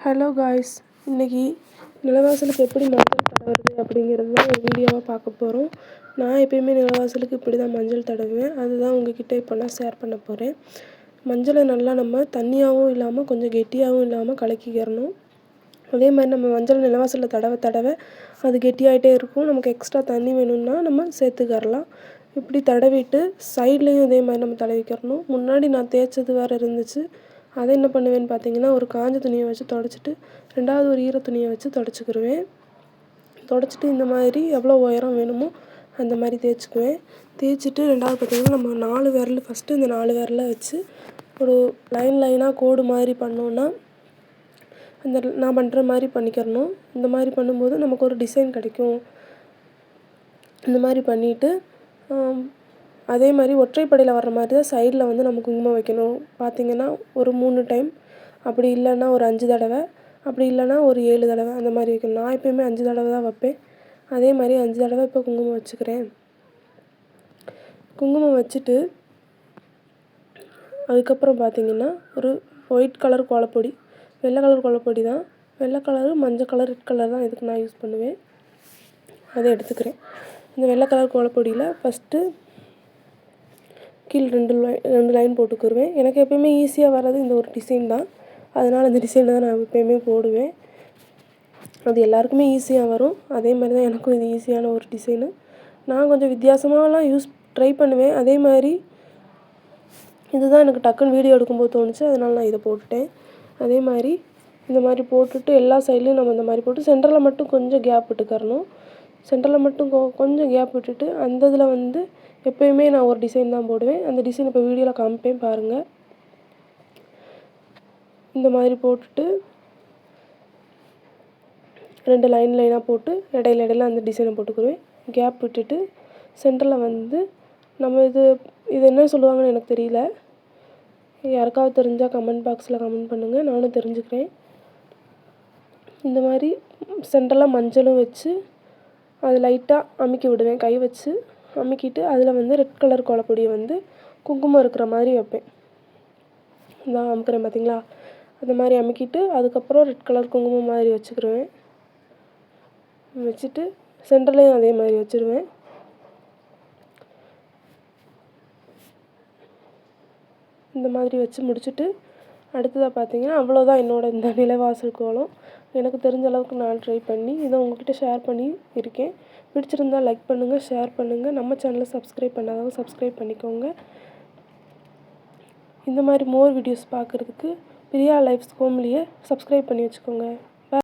Hello guys, இன்றைக்கி நிலவாசலுக்கு எப்படி மஞ்சள் தடவுறது அப்படிங்கிறது தான் ஒரு வீடியோவாக பார்க்க போகிறோம். நான் எப்பயுமே நிலவாசலுக்கு இப்படி தான் மஞ்சள் தடவுவேன். அதுதான் உங்ககிட்ட இப்போ நான் ஷேர் பண்ண போகிறேன். மஞ்சளை நல்லா நம்ம தண்ணியாகவும் இல்லாமல் கொஞ்சம் கெட்டியாகவும் இல்லாமல் கலக்கிக்கிறணும். அதே மாதிரி நம்ம மஞ்சள் நிலவாசலில் தடவை தடவை அது கெட்டியாகிட்டே இருக்கும். நமக்கு எக்ஸ்ட்ரா தண்ணி வேணும்னா நம்ம சேர்த்துக்கரலாம். இப்படி தடவிட்டு சைட்லேயும் இதே மாதிரி நம்ம தடவிக்கிறணும். முன்னாடி நான் தேய்ச்சது வேறு இருந்துச்சு. அதை என்ன பண்ணுவேன்னு பார்த்தீங்கன்னா, ஒரு காஞ்ச துணியை வச்சு தொடச்சிட்டு ரெண்டாவது ஒரு ஈர துணியை வச்சு தொடச்சிக்கிருவேன். தொடச்சிட்டு இந்த மாதிரி எவ்வளோ உயரம் வேணுமோ அந்த மாதிரி தேய்ச்சிக்குவேன். தேய்ச்சிட்டு ரெண்டாவது பார்த்திங்கன்னா நம்ம 4 விரல் ஃபஸ்ட்டு இந்த 4 விரலை வச்சு ஒரு லைனாக கோடு மாதிரி பண்ணோன்னா அந்த நான் பண்ணுற மாதிரி பண்ணிக்கிறணும். இந்த மாதிரி பண்ணும்போது நமக்கு ஒரு டிசைன் கிடைக்கும். இந்த மாதிரி பண்ணிவிட்டு அதே மாதிரி ஒற்றைப்படையில் வர்ற மாதிரி தான் சைடில் வந்து நம்ம குங்குமம் வைக்கணும். பார்த்திங்கன்னா ஒரு 3 டைம், அப்படி இல்லைன்னா ஒரு 5 தடவை, அப்படி இல்லைன்னா ஒரு 7 தடவை அந்த மாதிரி வைக்கணும். நான் எப்போயுமே 5 தடவை தான் வைப்பேன். அதே மாதிரி 5 தடவை இப்போ குங்குமம் வச்சுக்கிறேன். குங்குமம் வச்சுட்டு அதுக்கப்புறம் பார்த்திங்கன்னா ஒரு ஒயிட் கலர் கோலப்பொடி, வெள்ளை கலர் கோலப்பொடி தான், வெள்ளை கலரு, மஞ்சள் கலர், ரெட் கலர் தான் இதுக்கு நான் யூஸ் பண்ணுவேன். அதை எடுத்துக்கிறேன். இந்த வெள்ளை கலர் கோலப்பொடியில் ஃபஸ்ட்டு கீழே 2 லைன் போட்டுக்கிடுவேன். எனக்கு எப்போயுமே ஈஸியாக வர்றது இந்த ஒரு டிசைன் தான். அதனால் இந்த டிசைனை தான் நான் எப்போயுமே போடுவேன். அது எல்லாருக்குமே ஈஸியாக வரும். அதே மாதிரி தான் எனக்கும் இது ஈஸியான ஒரு டிசைனு. நான் கொஞ்சம் வித்தியாசமாகலாம் ட்ரை பண்ணுவேன். அதே மாதிரி இதுதான் எனக்கு டக்குன்னு வீடியோ எடுக்கும்போது தோணுச்சு. அதனால் நான் இதை போட்டுட்டேன். அதே மாதிரி இந்த மாதிரி போட்டுட்டு எல்லா சைட்லேயும் நம்ம இந்த மாதிரி போட்டு சென்டரில் மட்டும் கொஞ்சம் கேப் விட்டுக்கறணும். சென்டரில் மட்டும் கொஞ்சம் கேப் விட்டுட்டு அந்த இதில் வந்து எப்போயுமே நான் ஒரு டிசைன் தான் போடுவேன். அந்த டிசைன் இப்போ வீடியோவில் காமிப்பேன் பாருங்கள். இந்த மாதிரி போட்டுட்டு 2 லைனாக போட்டு இடையில அந்த டிசைனை போட்டுக்குருவேன். கேப் விட்டுட்டு சென்டரில் வந்து நம்ம இது என்ன சொல்லுவாங்கன்னு எனக்கு தெரியல. யாருக்காவது தெரிஞ்சால் கமெண்ட் பாக்ஸில் கமெண்ட் பண்ணுங்கள், நானும் தெரிஞ்சுக்கிறேன். இந்த மாதிரி சென்டரில் மஞ்சளும் வச்சு அது லைட்டாக அமுக்கி விடுவேன். கை வச்சு அமுக்கிட்டு அதில் வந்து ரெட் கலர் கோலப்பொடியை வந்து குங்குமம் இருக்கிற மாதிரி வைப்பேன். இதான் அமுக்கிறேன் பார்த்திங்களா? அந்த மாதிரி அமுக்கிட்டு அதுக்கப்புறம் ரெட் கலர் குங்குமம் மாதிரி வச்சுக்கிருவேன். வச்சுட்டு சென்டர்லேயும் அதே மாதிரி வச்சுருவேன். இந்த மாதிரி வச்சு முடிச்சுட்டு அடுத்ததாக பார்த்திங்கன்னா அவ்வளோதான் என்னோடய இந்த நிலவாசல் கோலம். எனக்கு தெரிஞ்ச அளவுக்கு நான் ட்ரை பண்ணி இதை உங்கள்கிட்ட ஷேர் பண்ணி இருக்கேன். பிடிச்சிருந்தால் லைக் பண்ணுங்கள், ஷேர் பண்ணுங்கள். நம்ம சேனலை சப்ஸ்கிரைப் பண்ணாதவங்க சப்ஸ்கிரைப் பண்ணிக்கோங்க. இந்த மாதிரி மோர் வீடியோஸ் பார்க்குறதுக்கு பிரியா லைஃப்ஸ் ஹோம்லியை சப்ஸ்கிரைப் பண்ணி வச்சுக்கோங்க.